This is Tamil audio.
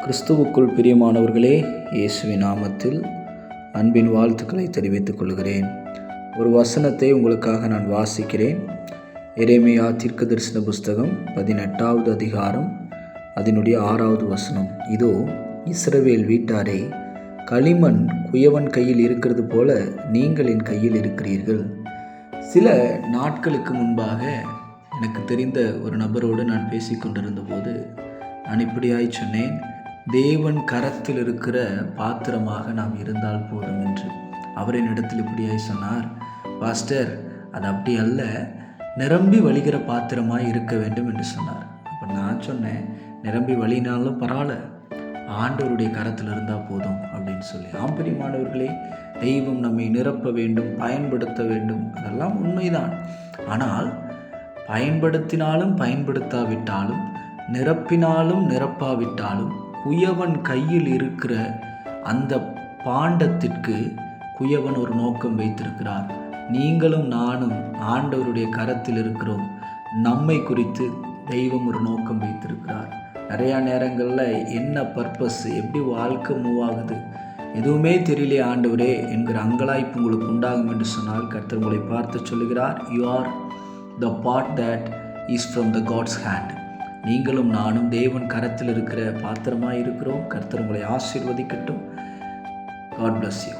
கிறிஸ்துவுக்குள் பிரியமானவர்களே, இயேசுவின் நாமத்தில் அன்பின் வாழ்த்துக்களை தெரிவித்துக் கொள்கிறேன். ஒரு வசனத்தை உங்களுக்காக நான் வாசிக்கிறேன். எரேமியா தீர்க்கதரிசன புஸ்தகம் 18வது அதிகாரம் அதனுடைய 6வது வசனம். இதோ, இஸ்ரவேல் வீட்டாரே, களிமண் குயவன் கையில் இருக்கிறது போல நீங்கள் என் கையில் இருக்கிறீர்கள். சில நாட்களுக்கு முன்பாக எனக்கு தெரிந்த ஒரு நபரோடு நான் பேசிக்கொண்டிருந்த போது நான் இப்படியாய் சொன்னேன், தேவன் கரத்தில் இருக்கிற பாத்திரமாக நாம் இருந்தால் போதும் என்று. அவர் என்னிடத்தில் இப்படியாய் சொன்னார், பாஸ்டர், அது அப்படி அல்ல, நிரம்பி வழிகிற பாத்திரமாய் இருக்க வேண்டும் என்று சொன்னார். அப்போ நான் சொன்னேன், நிரம்பி வழினாலும் பரவாயில்ல, ஆண்டவருடைய கரத்தில் இருந்தால் போதும் அப்படின்னு சொல்லி. ஆம்பரியமானவர்களே, தெய்வம் நம்மை நிரப்ப வேண்டும், பயன்படுத்த வேண்டும், அதெல்லாம் உண்மைதான். ஆனால் பயன்படுத்தினாலும் பயன்படுத்தாவிட்டாலும், நிரப்பினாலும் நிரப்பாவிட்டாலும், குயவன் கையில் இருக்கிற அந்த பாண்டத்திற்கு குயவன் ஒரு நோக்கம் வைத்திருக்கிறார். நீங்களும் நானும் ஆண்டவருடைய கரத்தில் இருக்கிறோம். நம்மை குறித்து தெய்வம் ஒரு நோக்கம் வைத்திருக்கிறார். நிறையா நேரங்களில் என்ன பர்பஸ், எப்படி வாழ்க்கை மூவ் ஆகுது, எதுவுமே தெரியலையே ஆண்டவரே என்கிற அங்கலாய்ப்பு உங்களுக்கு உண்டாகும் என்று சொன்னால் கர்த்தர் உங்களை பார்த்து சொல்லுகிறார், you are the part that is from the God's hand. நீங்களும் நானும் தேவன் கரத்தில் இருக்கிற பாத்திரமாக இருக்கிறோம். கர்த்தர் உங்களை ஆசீர்வதிக்கட்டும். God bless you.